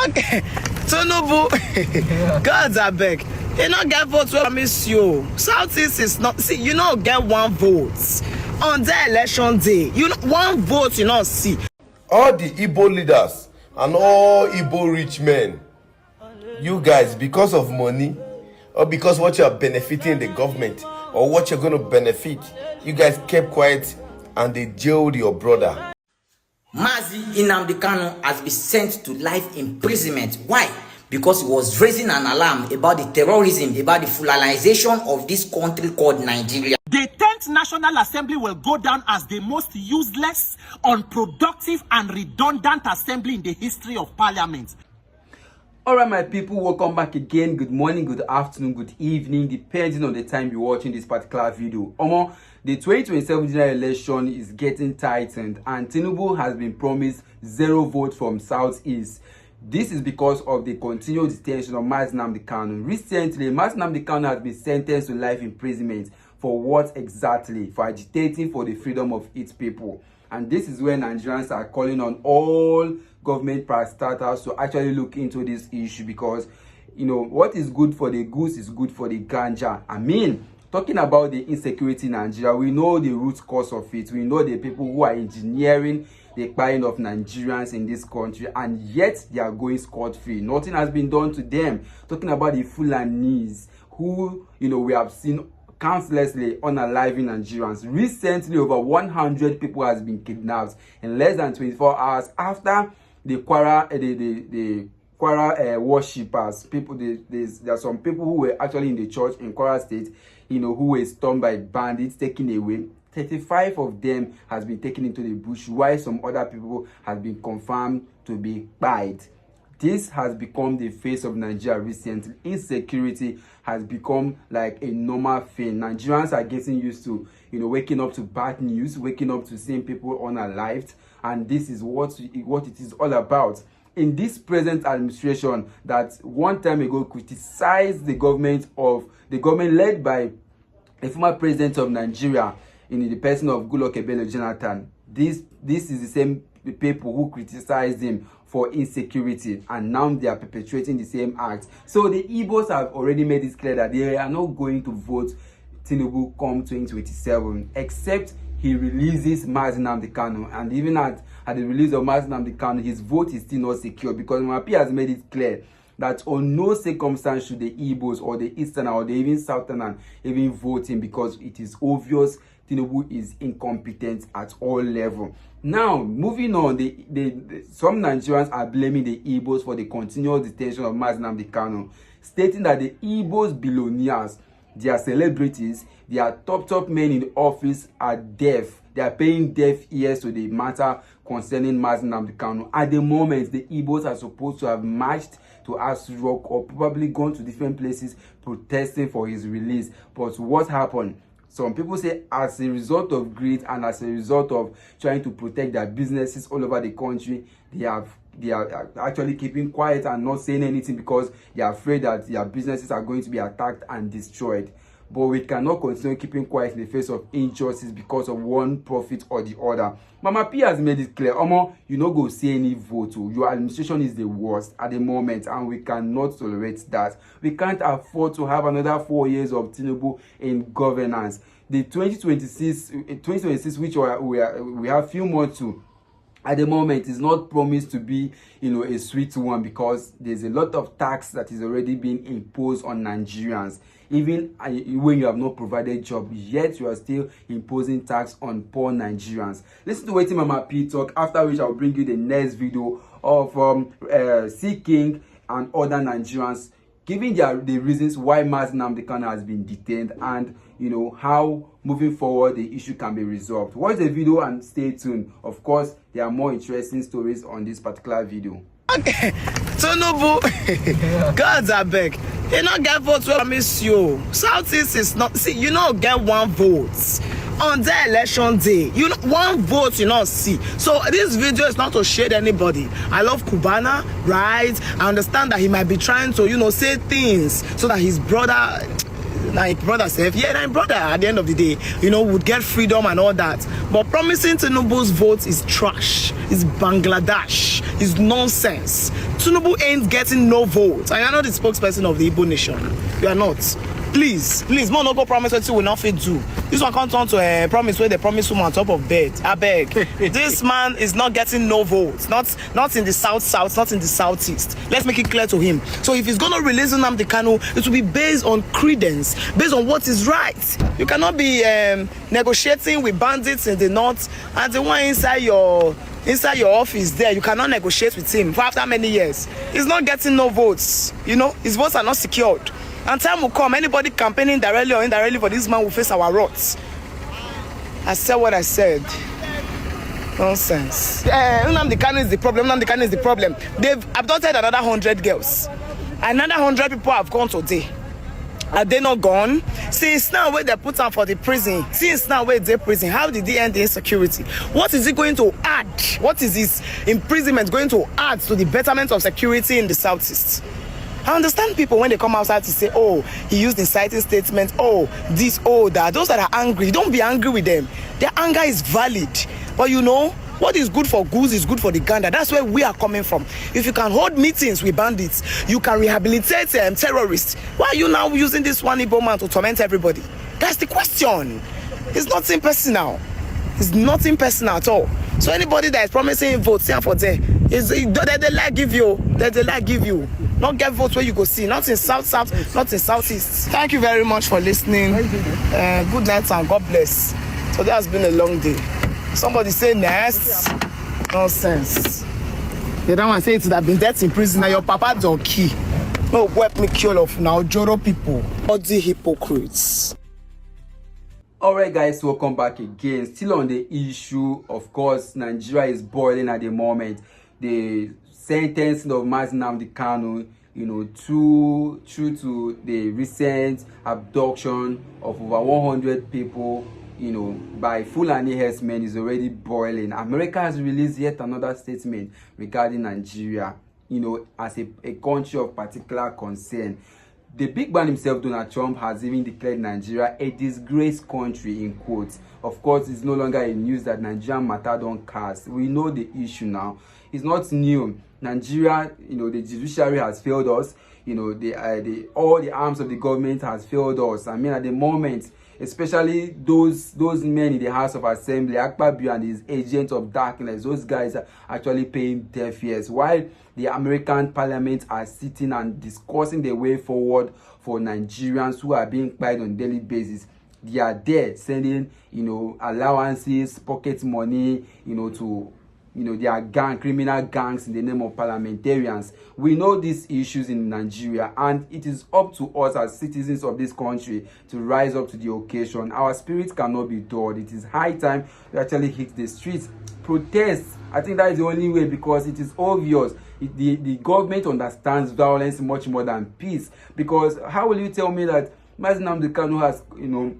Okay, Tinubu, God's I beg. You not get votes where I miss you. Southeast is not, see, you not get one vote on the election day. You know, one vote you not see. All the Igbo leaders and all Igbo rich men, you guys, because of money or because what you are benefiting the government or what you're going to benefit, you guys kept quiet and they jailed your brother. Mazi Nnamdi Kanu has been sent to life imprisonment. Why? Because he was raising an alarm about the terrorism, about the fulanization of this country called Nigeria. The 10th National Assembly will go down as the most useless, unproductive and redundant assembly in the history of parliament. Alright my people, welcome back again. Good morning, good afternoon, good evening, depending on the time you're watching this particular video. The 2027 general election is getting tightened and Tinubu has been promised 0 votes from Southeast. This is because of the continued detention of Mazi Kanu. Recently, Mazi Kanu has been sentenced to life imprisonment. For what exactly? For agitating for the freedom of its people. And this is where Nigerians are calling on all government parastatals to actually look into this issue, because you know what is good for the goose is good for the ganja. I mean, talking about the insecurity in Nigeria, we know the root cause of it. We know the people who are engineering the buying of Nigerians in this country, and yet they are going scot-free. Nothing has been done to them. Talking about the Fulanis, who we have seen countlessly unaliving Nigerians. Recently, over 100 people has been kidnapped in less than 24 hours after the Kwara worshippers. There are some people who were actually in the church in Kwara State, who were stormed by bandits, taken away. 35 of them has been taken into the bush, while some other people have been confirmed to be buried. This has become the face of Nigeria recently. Insecurity has become like a normal thing. Nigerians are getting used to, waking up to bad news, waking up to seeing people unalived, and this is what it is all about. In this present administration that one time ago criticized the government led by a former president of Nigeria, in the person of Goodluck Jonathan, this is the same people who criticized him for insecurity, and now they are perpetuating the same act. So the Igbos have already made it clear that they are not going to vote Tinubu come 2027, except he releases Mazi Kanu. And even at the release of Mazi Kanu, his vote is still not secure, because Mapi has made it clear that on no circumstance should the Igbos or the Eastern or the even Southern even vote him, because it is obvious Tinubu is incompetent at all levels. Now, moving on, some Nigerians are blaming the Igbos for the continual detention of Mazi Kanu, stating that the Igbos billionaires, their celebrities, their top men in the office are deaf. They are paying deaf ears to the matter concerning Mazi Kanu. At the moment, the Igbos are supposed to have marched to Aso Rock or probably gone to different places protesting for his release. But what happened? Some people say as a result of greed and as a result of trying to protect their businesses all over the country, they are actually keeping quiet and not saying anything, because they are afraid that their businesses are going to be attacked and destroyed. But we cannot continue keeping quiet in the face of injustice because of one profit or the other. Mama P has made it clear, you no go see any vote. Your administration is the worst at the moment, and we cannot tolerate that. We can't afford to have another 4 years of Tinubu in governance. The 2026, which we have few more to, at the moment, is not promised to be a sweet one, because there's a lot of tax that is already being imposed on Nigerians. Even when you have not provided job, yet you are still imposing tax on poor Nigerians. Listen to what Mama P talk, after which I'll bring you the next video of King and other Nigerians giving the reasons why Mazi Kanu has been detained, and how moving forward the issue can be resolved. Watch the video and stay tuned. Of course, there are more interesting stories on this particular video. Okay, Tinubu, God's I beg. You not get votes where I miss you. Southeast is not, see, you not get one vote on the election day. You know, one vote you not see. So this video is not to shade anybody. I love Cubana, right? I understand that he might be trying to say things so that his brother my brother said, yeah, my brother at the end of the day, you know, would get freedom and all that. But promising Tinubu's vote is trash, is Bangladesh, is nonsense. Tinubu ain't getting no votes. And you're not the spokesperson of the Igbo nation. You are not. Please, more no go promise what you will not fit do. This one can't turn to a promise where they promise woman on top of bed. I beg. This man is not getting no votes. Not in the south, not in the southeast. Let's make it clear to him. So if he's gonna release Nnamdi Kanu, it will be based on credence, based on what is right. You cannot be negotiating with bandits in the north and the one inside your office there, you cannot negotiate with him for after many years. He's not getting no votes. You know, his votes are not secured. And time will come, anybody campaigning directly or indirectly for this man will face our wrath. I said what I said. Nonsense. Nnamdi Kanu is the problem. Nnamdi Kanu is the problem. They've abducted another 100 girls. Another 100 people have gone today. Are they not gone? Since now where they put them for the prison, since now where they prison, how did they end the insecurity? What is it going to add? What is this imprisonment going to add to the betterment of security in the southeast? I understand people when they come outside to say, oh, he used inciting statements, oh, this, oh, that. Those that are angry, don't be angry with them. Their anger is valid. But you know, what is good for goose is good for the gander. That's where we are coming from. If you can hold meetings with bandits, you can rehabilitate terrorists. Why are you now using this one Igbo man to torment everybody? That's the question. It's nothing personal. It's nothing personal at all. So anybody that is promising votes here for there, they like give you. They like give you. Not get votes where you go see. Not in south, not in southeast. Thank you very much for listening. Good night and God bless. So that has been a long day. Somebody say next. Nonsense. The other one say it would have been death in prison. Now your papa don't key. No, wep me kill of now Joro people. All the hypocrites. Alright guys, welcome back again. Still on the issue, of course, Nigeria is boiling at the moment. The sentencing of Mazi Kanu, you know, true to the recent abduction of over 100 people, you know, by Fulani herdsmen is already boiling. America has released yet another statement regarding Nigeria, you know, as a country of particular concern. The big man himself, Donald Trump, has even declared Nigeria a disgraced country, in quotes. Of course, it's no longer a news that Nigerian matter don't cast. We know the issue now. It's not new. Nigeria, you know, the judiciary has failed us. You know, all the arms of the government has failed us. I mean, at the moment, especially those men in the House of Assembly, Akpabio and his agents of darkness, those guys are actually paying deaf ears. While the American Parliament are sitting and discussing the way forward for Nigerians who are being plied on a daily basis, they are there sending, you know, allowances, pocket money, you know, to, you know, their criminal gangs in the name of parliamentarians. We know these issues in Nigeria, and it is up to us as citizens of this country to rise up to the occasion. Our spirits cannot be dulled. It is high time we actually hit the streets, protest. I think that is the only way, because it is obvious the government understands violence much more than peace. Because how will you tell me that Mazi Kanu has, you know,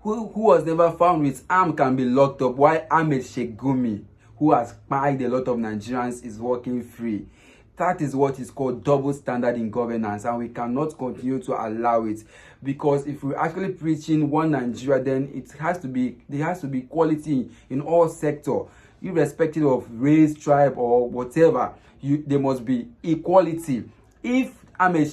who was never found with arm can be locked up, while Ahmed, who has spied a lot of Nigerians, is walking free? That is what is called double standard in governance, and we cannot continue to allow it. Because if we're actually preaching one Nigeria, then there has to be equality in all sectors, irrespective of race, tribe, or whatever. There must be equality. If Ahmed,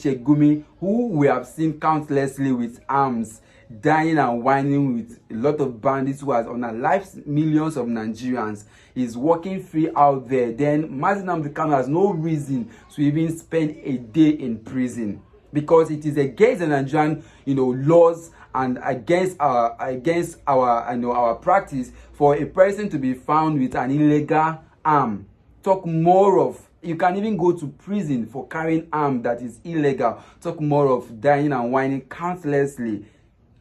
who we have seen countlessly with arms, dying and whining with a lot of bandits who has unalived millions of Nigerians, is walking free out there, then Mazi Kanu has no reason to even spend a day in prison, because it is against the Nigerian, you know, laws and against our practice for a person to be found with an illegal arm. Talk more of, you can even go to prison for carrying arm that is illegal. Talk more of dying and whining countlessly,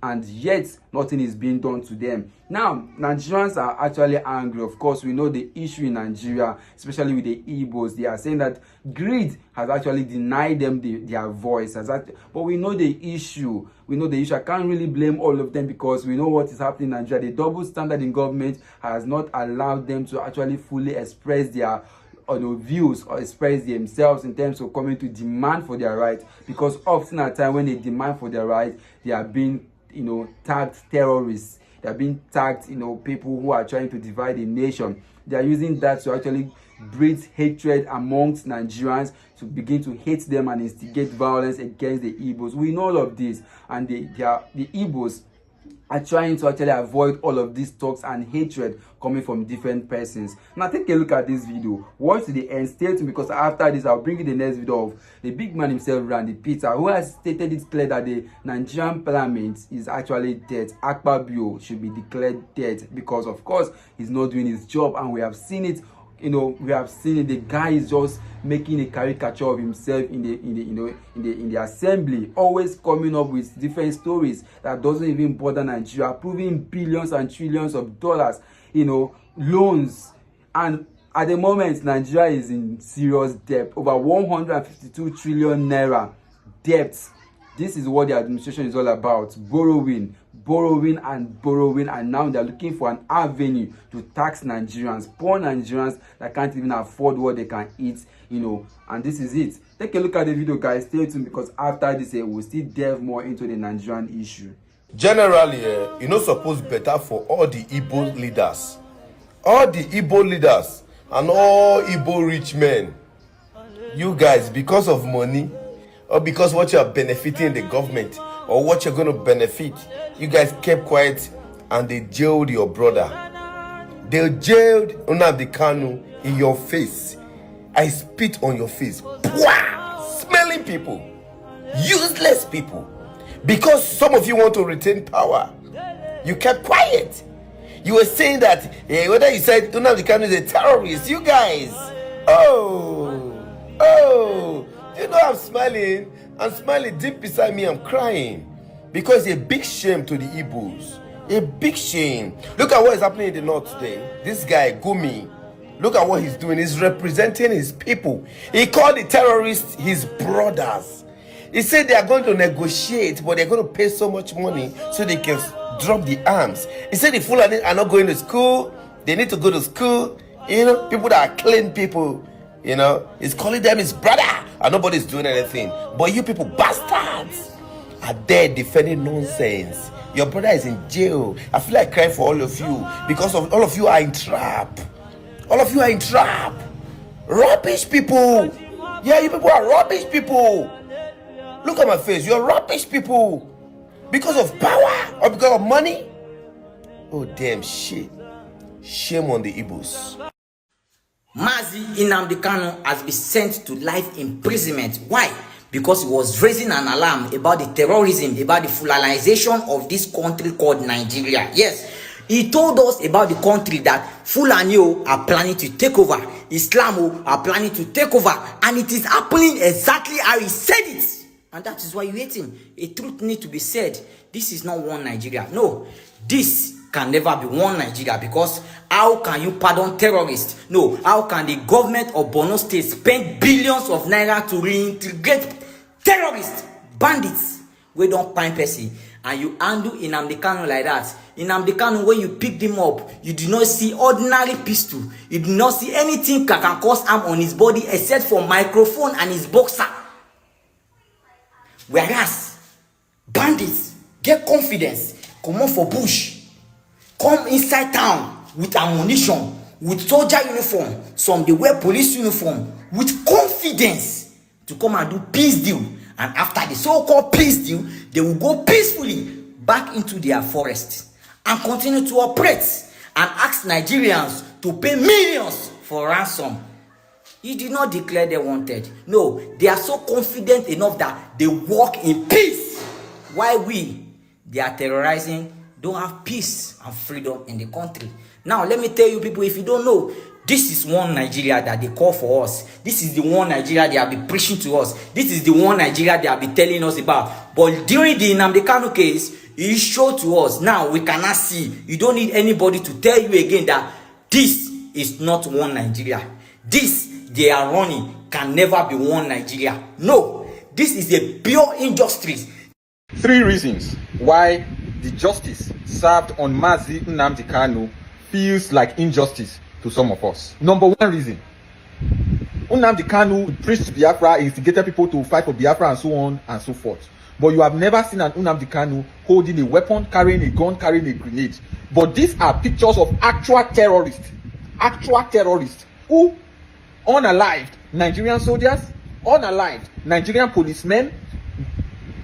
and yet nothing is being done to them. Now, Nigerians are actually angry. Of course, we know the issue in Nigeria, especially with the IGBOs. They are saying that greed has actually denied them their voice. But we know the issue. I can't really blame all of them, because we know what is happening in Nigeria. The double standard in government has not allowed them to actually fully express their views or express themselves in terms of coming to demand for their rights, because often at time when they demand for their rights, they are being tagged terrorists. They are being tagged people who are trying to divide the nation. They are using that to actually breed hatred amongst Nigerians, to begin to hate them and instigate violence against the Igbos. We know all of this, and the Igbos are trying to actually avoid all of these talks and hatred coming from different persons. Now take a look at this video, watch to the end, stay tuned, because after this I'll bring you the next video of the big man himself, Randy Peter, who has stated it clear that the Nigerian parliament is actually dead. Akpabio should be declared dead, because of course he's not doing his job, and we have seen it. We have seen it. The guy is just making a caricature of himself in the assembly, always coming up with different stories that doesn't even bother Nigeria, approving billions and trillions of dollars, loans. And at the moment, Nigeria is in serious debt, over 152 trillion naira debt. This is what the administration is all about: borrowing, and now they're looking for an avenue to tax Nigerians, poor Nigerians that can't even afford what they can eat, and this is it. Take a look at the video, guys. Stay tuned, because after this we'll still delve more into the Nigerian issue. Generally, suppose better for all the Igbo leaders, and all Igbo rich men. You guys, because of money, or because what you are benefiting the government, or what you're going to benefit, you guys kept quiet and they jailed your brother. They jailed Nnamdi Kanu in your face. I spit on your face. Wow! Smelling people, useless people. Because some of you want to retain power, you kept quiet. You were saying that whether you said Nnamdi Kanu is a terrorist, you guys. You know I'm smiling. I'm smiling deep beside me. I'm crying, because it's a big shame to the Igbos. A big shame. Look at what is happening in the north today. This guy Gumi, look at what he's doing. He's representing his people. He called the terrorists his brothers. He said they are going to negotiate, but they're going to pay so much money so they can drop the arms. He said the Fulani are not going to school. They need to go to school. People that are clean people. He's calling them his brother, and nobody's doing anything. But you people, bastards, are there defending nonsense. Your brother is in jail. I feel like crying for all of you, because of all of you are in trap. All of you are in trap. Rubbish people. Yeah, you people are rubbish people. Look at my face. You're rubbish people. Because of power or because of money? Oh, damn shit. Shame on the Igbos. Mazi Nnamdi Kanu has been sent to life imprisonment. Why? Because he was raising an alarm about the terrorism, about the Fulanization of this country called Nigeria. Yes, he told us about the country that Fulani are planning to take over, Islam are planning to take over, and it is happening exactly how he said it. And that is why you hate him. A truth needs to be said. This is not one Nigeria. No, this can never be one Nigeria, because how can you pardon terrorists? No, how can the government of Borno State spend billions of naira to reintegrate terrorists, bandits, we don't find person, and you handle Nnamdi Kanu like that? Nnamdi Kanu, when you picked him up, you did not see ordinary pistol, you did not see anything that can cause harm on his body except for microphone and his boxer. Whereas bandits get confidence, come on for bush, come inside town with ammunition, with soldier uniform, some they wear police uniform, with confidence to come and do peace deal. And after the so-called peace deal, they will go peacefully back into their forest and continue to operate and ask Nigerians to pay millions for ransom. He did not declare they wanted. No, they are so confident enough that they walk in peace. While they are terrorizing, don't have peace and freedom in the country. Now, let me tell you people, if you don't know, this is one Nigeria that they call for us. This is the one Nigeria they have been preaching to us. This is the one Nigeria they have been telling us about. But during the Nnamdi Kanu case, he showed to us. Now, we cannot see. You don't need anybody to tell you again that this is not one Nigeria. This they are running can never be one Nigeria. No, this is a pure injustice. 3 reasons why the justice served on Mazi Nnamdi Kanu feels like injustice to some of us. Number 1 reason, Nnamdi Kanu preached Biafra, instigated people to fight for Biafra and so on and so forth. But you have never seen an Nnamdi Kanu holding a weapon, carrying a gun, carrying a grenade. But these are pictures of actual terrorists who unalived Nigerian soldiers, unalived Nigerian policemen,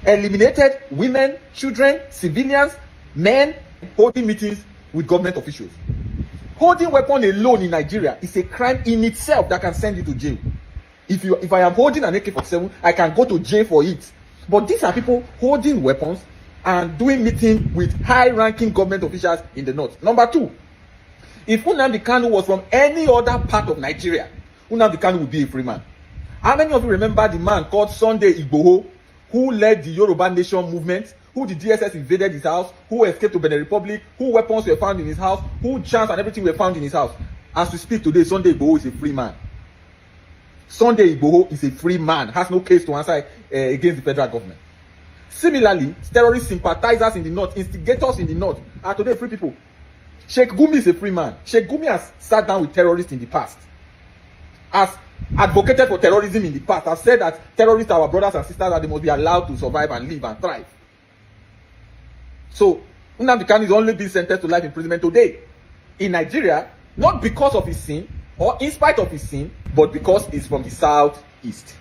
eliminated women, children, civilians, men, holding meetings with government officials. Holding weapon alone in Nigeria is a crime in itself that can send you to jail. If I am holding an AK-47, I can go to jail for it. But these are people holding weapons and doing meetings with high-ranking government officials in the north. Number two, if Nnamdi Kanu was from any other part of Nigeria, Nnamdi Kanu would be a free man. How many of you remember the man called Sunday Igboho, who led the Yoruba Nation movement, who the DSS invaded his house, who escaped to Benin Republic, who weapons were found in his house, who jams and everything were found in his house? As we speak today, Sunday Igboho is a free man. Sunday Igboho is a free man, has no case to answer against the federal government. Similarly, terrorist sympathizers in the north, instigators in the north, are today free people. Sheikh Gumi is a free man. Sheikh Gumi has sat down with terrorists in the past, has advocated for terrorism in the past, has said that terrorists are our brothers and sisters, that they must be allowed to survive and live and thrive. So, Nnamdi Kanu is only being sentenced to life imprisonment today in Nigeria, not because of his sin or in spite of his sin, but because he's from the southeast.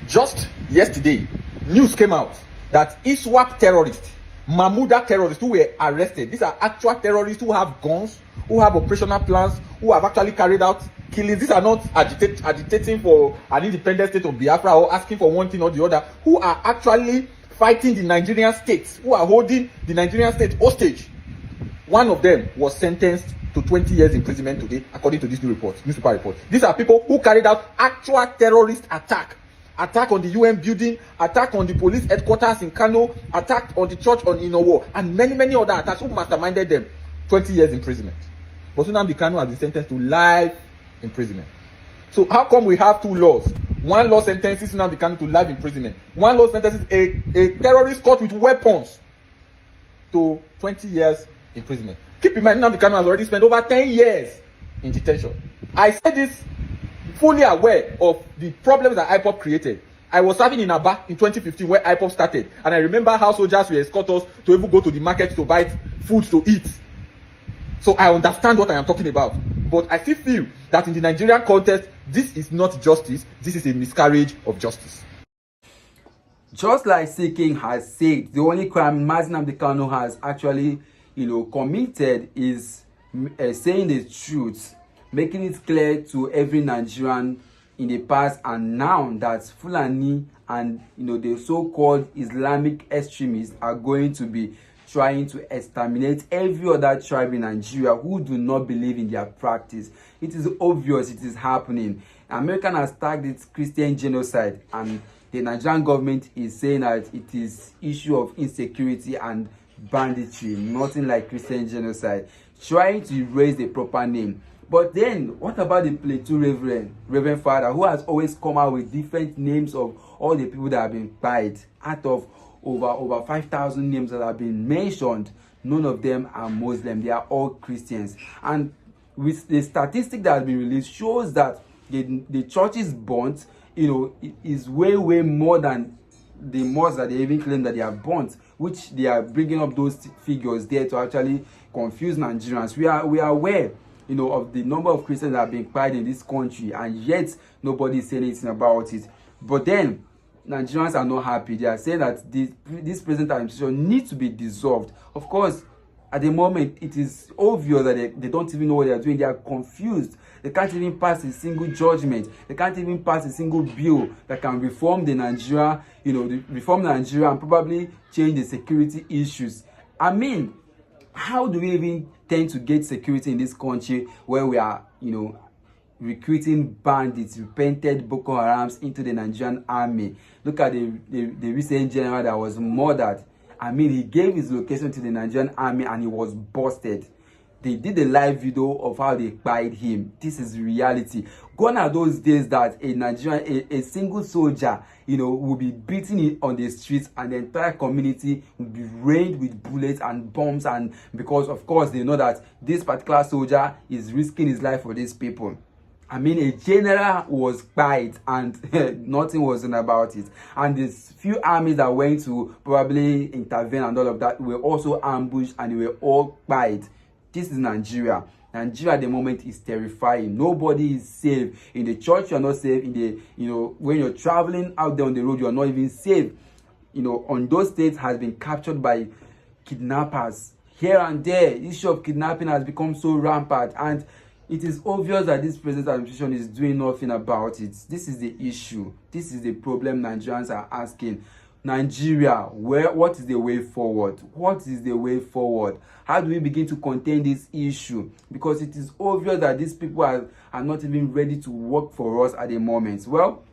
Just yesterday, news came out that ISWAP terrorists, Mahmuda terrorists who were arrested, these are actual terrorists who have guns, who have operational plans, who have actually carried out killings. These are not agitating for an independent state of Biafra or asking for one thing or the other, who are actually fighting the Nigerian state, who are holding the Nigerian state hostage. One of them was sentenced to 20 years imprisonment today, according to this newspaper report. These are people who carried out actual terrorist attack on the UN building, attack on the police headquarters in Kano, attack on the church on Inowo, and many other attacks. Who masterminded them? 20 years imprisonment. But Nnamdi Kanu has been sentenced to life imprisonment. So how come we have two laws? One law sentences Nnamdi Kanu to life imprisonment. One law sentences a terrorist caught with weapons to 20 years imprisonment. Keep in mind, Nnamdi Kanu has already spent over 10 years in detention. I say this fully aware of the problems that IPOP created. I was serving in Aba in 2015 where IPOP started, and I remember how soldiers were escort us to even go to the market to buy food to eat. So I understand what I am talking about. But I still feel that in the Nigerian context, this is not justice. This is a miscarriage of justice. Just like Seeking has said, the only crime Mazi Kanu has actually, committed is saying the truth, making it clear to every Nigerian in the past and now that Fulani and the so-called Islamic extremists are going to be trying to exterminate every other tribe in Nigeria who do not believe in their practice. It is obvious it is happening. America has tagged it Christian genocide, and the Nigerian government is saying that it is issue of insecurity and banditry, nothing like Christian genocide, trying to erase the proper name. But then, what about the Plateau Reverend Father, who has always come out with different names of all the people that have been died? Out of over 5,000 names that have been mentioned, none of them are Muslim. They are all Christians. And with the statistic that has been released shows that the churches burnt, is way more than the mosques that they even claim that they are burnt, which they are bringing up those figures there to actually confuse Nigerians. We are aware, of the number of Christians that have been killed in this country, and yet nobody is saying anything about it. But then Nigerians are not happy. They are saying that this present administration needs to be dissolved. Of course, at the moment, it is obvious that they don't even know what they are doing. They are confused. They can't even pass a single judgment. They can't even pass a single bill that can reform the Nigeria, reform Nigeria and probably change the security issues. I mean, how do we even tend to get security in this country where we are, recruiting bandits, repented Boko Harams into the Nigerian army? Look at the recent general that was murdered. I mean, he gave his location to the Nigerian army and he was busted. They did a live video of how they killed him. This is reality. Gone are those days that a single soldier, will be beaten on the streets and the entire community will be rained with bullets and bombs, and because of course they know that this particular soldier is risking his life for these people. I mean, a general was quiet and nothing was done about it. And these few armies that went to probably intervene and all of that were also ambushed and they were all quiet. This is Nigeria. Nigeria at the moment is terrifying. Nobody is safe. In the church, you are not safe. In the, when you're traveling out there on the road, you are not even safe. On those states has been captured by kidnappers. Here and there, the issue of kidnapping has become so rampant, and it is obvious that this present administration is doing nothing about it. This is the issue. This is the problem Nigerians are asking. Nigeria, what is the way forward? What is the way forward? How do we begin to contain this issue? Because it is obvious that these people are not even ready to work for us at the moment. Well,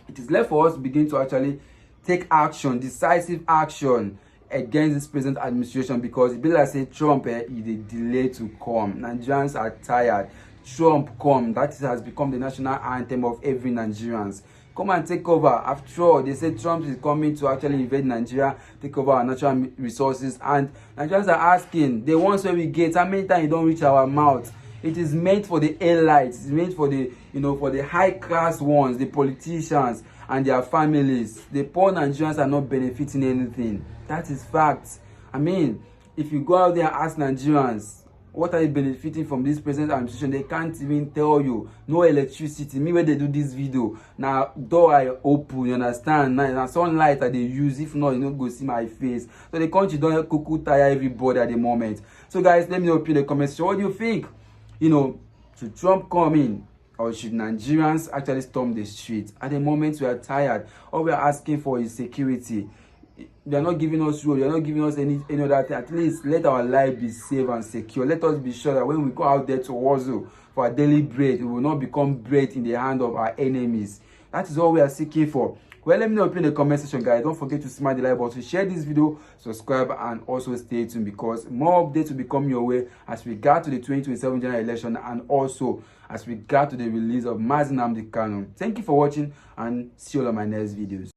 it is left for us to begin to actually take action, decisive action against this present administration, because it be like say Trump is a delay to come. Nigerians are tired. Trump come. That has become the national anthem of every Nigerians. Come and take over. After all, they say Trump is coming to actually invade Nigeria, take over our natural resources, and Nigerians are asking, the ones where we get, how many times you don't reach our mouth? It is meant for the elites. It's meant for the, for the high class ones, the politicians and their families. The poor Nigerians are not benefiting anything. That is fact. I mean, if you go out there and ask Nigerians, what are you benefiting from this present administration? They can't even tell you. No electricity. Me, when they do this video, now door I open, you understand? Now sunlight that they use. If not, you don't go see my face. So the country don't cuckoo tire everybody at the moment. So guys, let me know in the comments. So what do you think? Should Trump come in, or should Nigerians actually storm the streets? At the moment, we are tired. All we are asking for is security. They are not giving us road. They are not giving us any other thing. At least let our life be safe and secure. Let us be sure that when we go out there to hustle for our daily bread, we will not become bread in the hand of our enemies. That is all we are seeking for. Well, let me know in the comment section, guys. Don't forget to smash the like button, share this video, subscribe, and also stay tuned, because more updates will be coming your way as we get to the 2027 general election, and also as we get to the release of Mazi Kanu. Thank you for watching, and see you all on my next videos.